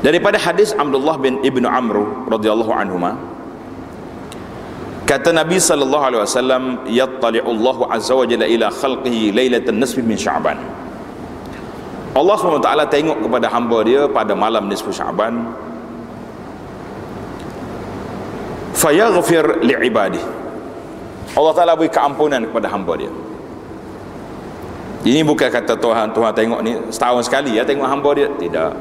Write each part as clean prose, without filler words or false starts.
Daripada hadis Abdullah bin Ibnu Amr radhiyallahu anhuma, kata Nabi sallallahu alaihi wasallam, yattali'u Allah azza wa jalla ila khalqihi lailatan nisfi min Sya'ban. Allah SWT tengok kepada hamba dia pada malam nisfu Sya'ban, fayaghfir li'ibadih. Allah Ta'ala beri keampunan kepada hamba dia. Ini bukan kata Tuhan tengok ni setahun sekali ya tengok hamba dia, tidak.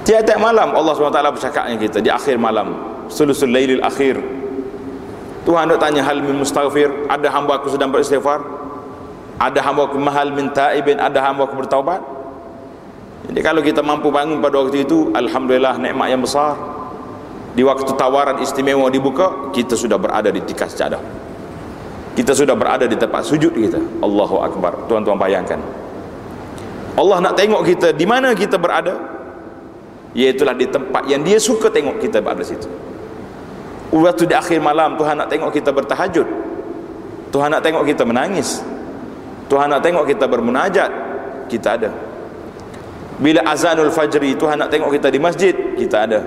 Tiap-tiap malam Allah SWT bercakap dengan kita di akhir malam, sulusul lailil akhir. Tuhan nak tanya, hal min mustaghfir, ada hamba aku sedang beristighfar? Ada hamba aku mahal min taibin, ada hamba aku bertaubat? Jadi kalau kita mampu bangun pada waktu itu, alhamdulillah, nikmat yang besar. Di waktu tawaran istimewa dibuka, kita sudah berada di tikar sajadah, kita sudah berada di tempat sujud kita. Allahu Akbar. Tuan-tuan bayangkan, Allah nak tengok kita di mana kita berada, iaitulah di tempat yang dia suka tengok kita berada situ. Waktu di akhir malam, Tuhan nak tengok kita bertahajud, Tuhan nak tengok kita menangis, Tuhan nak tengok kita bermunajat, kita ada. Bila azanul fajri, Tuhan nak tengok kita di masjid, kita ada.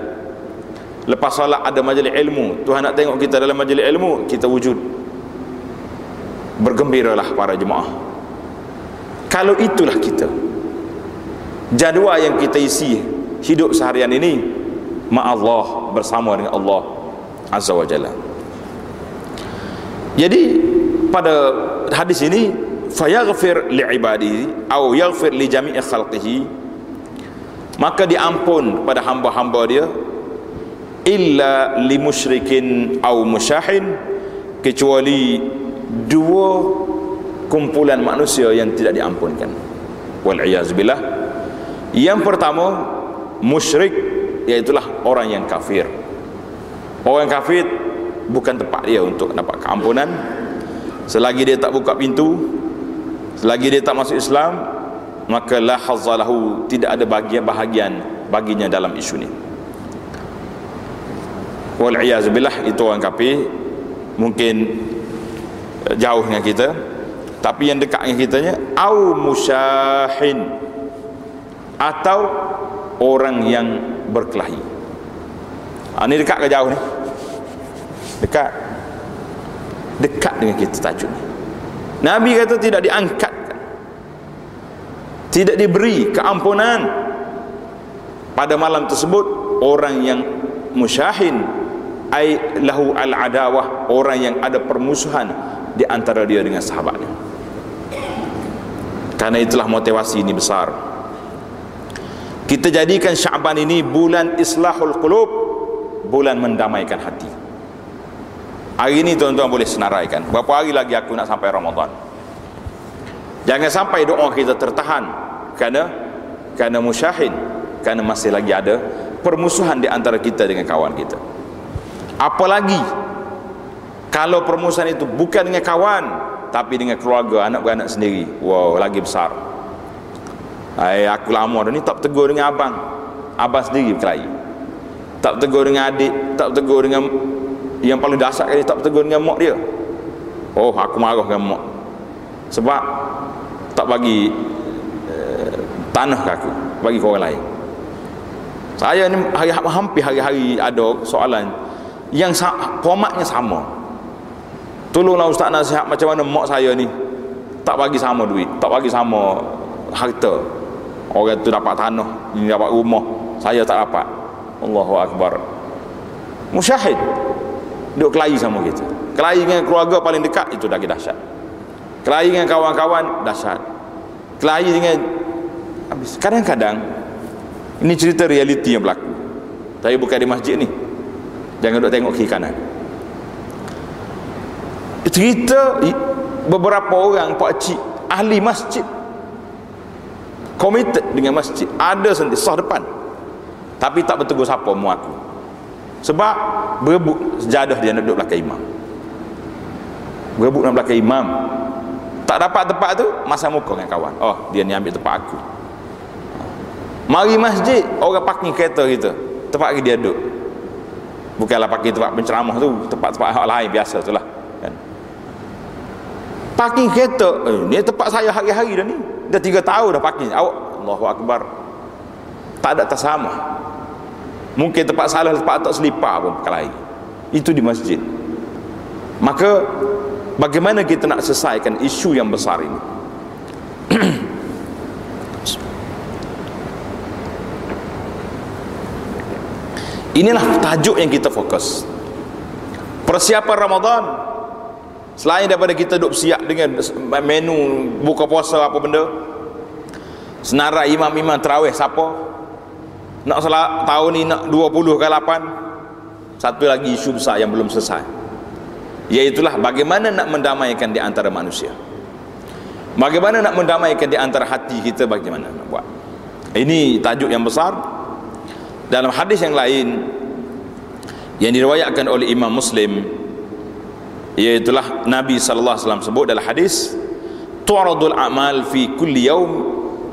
Lepas solat ada majlis ilmu, Tuhan nak tengok kita dalam majlis ilmu, kita wujud. Bergembiralah para jemaah. Kalau itulah kita, jadual yang kita isi hidup seharian ini, ma'allah, bersama dengan Allah azza wa jalla. Jadi pada hadis ini, fayaghfir li'ibadihi atau yaghfir li jami'i khalqihi, maka diampun pada hamba-hamba dia, illa li musyrikin au musyahin, kecuali dua kumpulan manusia yang tidak diampunkan, wal iyaz billah. Yang pertama, musyrik, iaitulah orang yang kafir. Orang kafir bukan tempat dia untuk dapat keampunan. Selagi dia tak buka pintu, selagi dia tak masuk Islam, maka la hazzalahu, tidak ada bahagian baginya dalam isu ni. Wal iyaz billah, itu orang kafir. Mungkin jauh dengan kita, tapi yang dekat dengan kitanya, au musyahin, atau orang yang berkelahi. Ini dekat ke jauh ni? Dekat. Dekat dengan kita tajuk ni. Nabi kata tidak diangkat, tidak diberi keampunan pada malam tersebut orang yang musyahin, ai lahu al-adawah, orang yang ada permusuhan di antara dia dengan sahabatnya. Karena itulah motivasi ini besar. Kita jadikan Sya'ban ini bulan islahul qulub, bulan mendamaikan hati. Hari ini tuan-tuan boleh senaraikan, berapa hari lagi aku nak sampai Ramadan. Jangan sampai doa kita tertahan kerana musyahin, kerana masih lagi ada permusuhan di antara kita dengan kawan kita. Apalagi kalau permusuhan itu bukan dengan kawan, tapi dengan keluarga, anak beranak sendiri. Wow, lagi besar. Aku lama dah ni tak tegur dengan abang sendiri berkelahi, tak tegur dengan adik, tak tegur dengan yang paling dasar kali, tak tegur dengan mak dia. Oh, aku marah dengan mak sebab tak bagi tanah ke aku, bagi ke orang lain. Saya ni hampir hari-hari ada soalan yang formatnya sama. Tolonglah ustaz nasihat macam mana mak saya ni tak bagi sama duit, tak bagi sama harta. Orang tu dapat tanah, ini dapat rumah, saya tak dapat. Allahu Akbar. Musyahid duk kelahi sama kita. Kelahi dengan keluarga paling dekat, itu lagi dahsyat. Kelahi dengan kawan-kawan, dahsyat. Kelahi dengan habis. Kadang-kadang ini cerita realiti yang berlaku. Saya bukan di masjid ni, jangan duk tengok kiri kanan. Cerita beberapa orang pakcik ahli masjid, committed dengan masjid, ada sendiri sah depan, tapi tak bertegur siapa mu aku, sebab berebut sejadah dia nak duduk belakang imam, berebut nak belakang imam, tak dapat tempat tu, masa muka dengan kawan. Oh, dia ni ambil tempat aku. Mari masjid, orang parking kereta kita, tempat dia duduk. Bukanlah parking tempat penceramah tu, tempat-tempat hak lain biasa tu lah kan. Parking kereta, ni tempat saya hari-hari dah ni, dah 3 tahun dah parking. Allahu Akbar. tak ada tasamuh. Mungkin tempat salah, tempat tak selipar pun kelahi. Itu di masjid. Maka bagaimana kita nak selesaikan isu yang besar ini? Inilah tajuk yang kita fokus. Persiapan Ramadan, selain daripada kita duduk siap dengan menu buka puasa apa benda, senarai imam-imam tarawih siapa nak salat tahun ni, nak 20 ke 8. Satu lagi isu besar yang belum selesai, iaitulah bagaimana nak mendamaikan di antara manusia. Bagaimana nak mendamaikan di antara hati kita, bagaimana nak buat. Ini tajuk yang besar. Dalam hadis yang lain yang diriwayatkan oleh Imam Muslim, iaitulah Nabi sallallahu alaihi wasallam sebut dalam hadis, tu'radul a'mal fi kulli yaum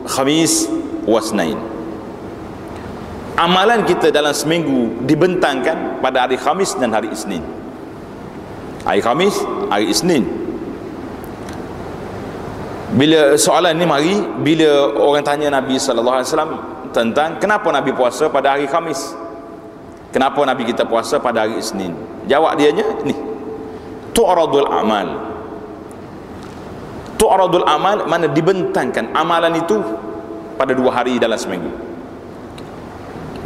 khamis wa isnain. Amalan kita dalam seminggu dibentangkan pada hari Khamis dan hari Isnin. Hari Khamis, hari Isnin. Bila soalan ni mari bila orang tanya Nabi sallallahu alaihi wasallam tentang kenapa Nabi puasa pada hari Khamis, kenapa Nabi kita puasa pada hari Isnin, jawab dianya ni, tu'radul amal. Tu'radul amal mana dibentangkan amalan itu pada 2 hari dalam seminggu.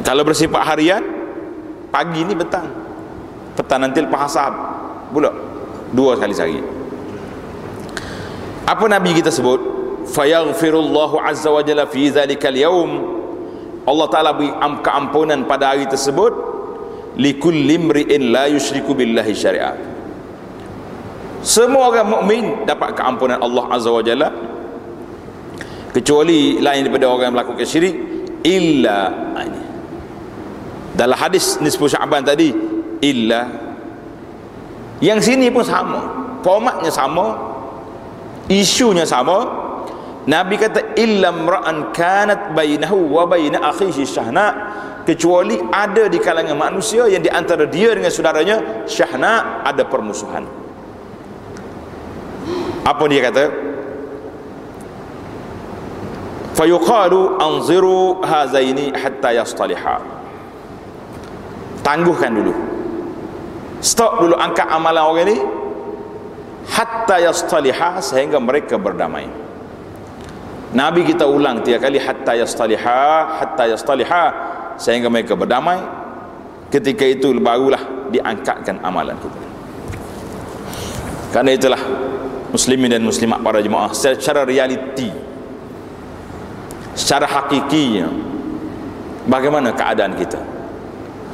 Kalau bersifat harian, pagi ni petang, petang nanti lepas asar pula 2 kali sehari. Apa Nabi kita sebut? Fayaghfirullahu azza wa jalla fi zalikal yaum. Allah Ta'ala beri keampunan pada hari tersebut, likulli imri'in la yusyriku billahi syari'ah. Semua orang mukmin dapat keampunan Allah Azza wa Jalla, kecuali lain daripada orang yang melakukan syirik, illa ini. Dalam hadis nisfu Sya'ban tadi, illa, yang sini pun sama, formatnya sama, isunya sama. Nabi kata illam ra'an kanat bainahu wa baina akhihi syahna, kecuali ada di kalangan manusia yang di antara dia dengan saudaranya syahna, ada permusuhan. Apa dia kata? Fayuqalu anziru hazaini hatta yastaliha. Tangguhkan dulu, stop dulu, angkat amalan orang ini hatta yastaliha, sehingga mereka berdamai. Nabi kita ulang 3 kali, hatta yastaliha, sehingga mereka berdamai. Ketika itu barulah diangkatkan amalan kita. Karena itulah muslimin dan muslimat para jemaah, secara realiti, secara hakikinya, bagaimana keadaan kita?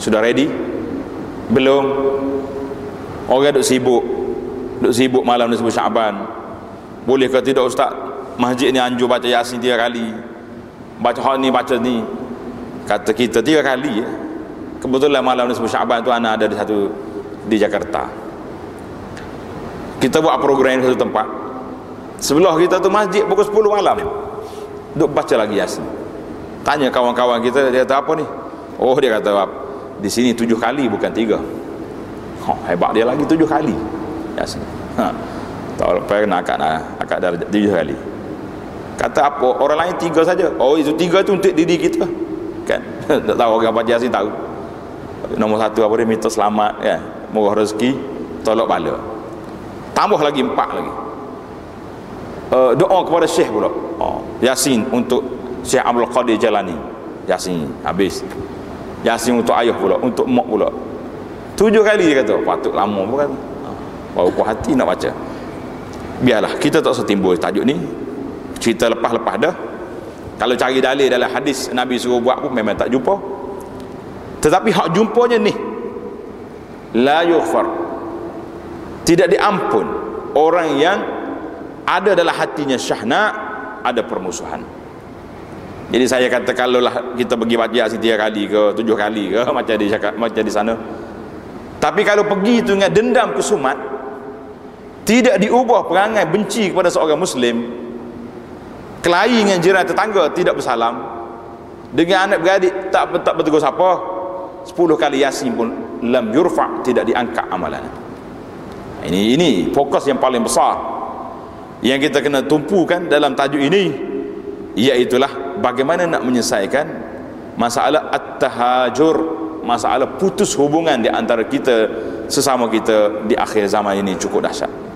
Sudah ready? Belum? Orang duk sibuk malam nisfu Sya'ban. Boleh ke tidak ustaz? Masjid ni anjur baca Yasin 3 kali, baca hal ni, baca ni. Kata kita 3 kali ya. Kebetulan malam nisfu Sya'ban tu anak ada di Jakarta. Kita buat program di satu tempat, sebelah kita tu masjid, pukul 10 malam duk baca lagi Yasin. Tanya kawan-kawan kita, dia kata apa ni? Oh, dia kata di sini 7 kali bukan 3. Hebat dia lagi, 7 kali Yasin. Tak lepas nak akak dah 7 kali. Kata apa? Orang lain 3 saja. Oh, itu 3 tu untuk diri kita kan. Tak tahu orang baca Yasin tahu. Nombor 1 apa dia? Minta selamat kan, murah rezeki, tolak bala. Tambah lagi 4 lagi. Doa kepada Syekh pula. Yasin untuk Syekh Abdul Qadir Jalani. Yasin habis. Yasin untuk ayah pula, untuk mak pula. 7 kali dia kata. Patut lama pun kan. Baru puas hati nak baca. Biarlah, kita tak usah timbul tajuk ni. Cerita lepas-lepas dah. Kalau cari dalil dalam hadis Nabi suruh buat pun memang tak jumpa. Tetapi hak jumpanya ni, la yughfar, tidak diampun orang yang ada dalam hatinya syahna, ada permusuhan. Jadi saya kata, kalaulah kita pergi baca Yasin 3 kali ke 7 kali ke macam di sana, tapi kalau pergi tu dengan dendam kesumat, tidak diubah perangai benci kepada seorang muslim, kelahi dengan jiran tetangga, tidak bersalam, dengan anak beradik tak bertegur siapa, 10 kali Yasin pun lam yurfa, tidak diangkat amalan. Ini fokus yang paling besar yang kita kena tumpukan dalam tajuk ini, iaitulah bagaimana nak menyelesaikan masalah at-tahajur, masalah putus hubungan di antara kita sesama kita di akhir zaman ini cukup dahsyat.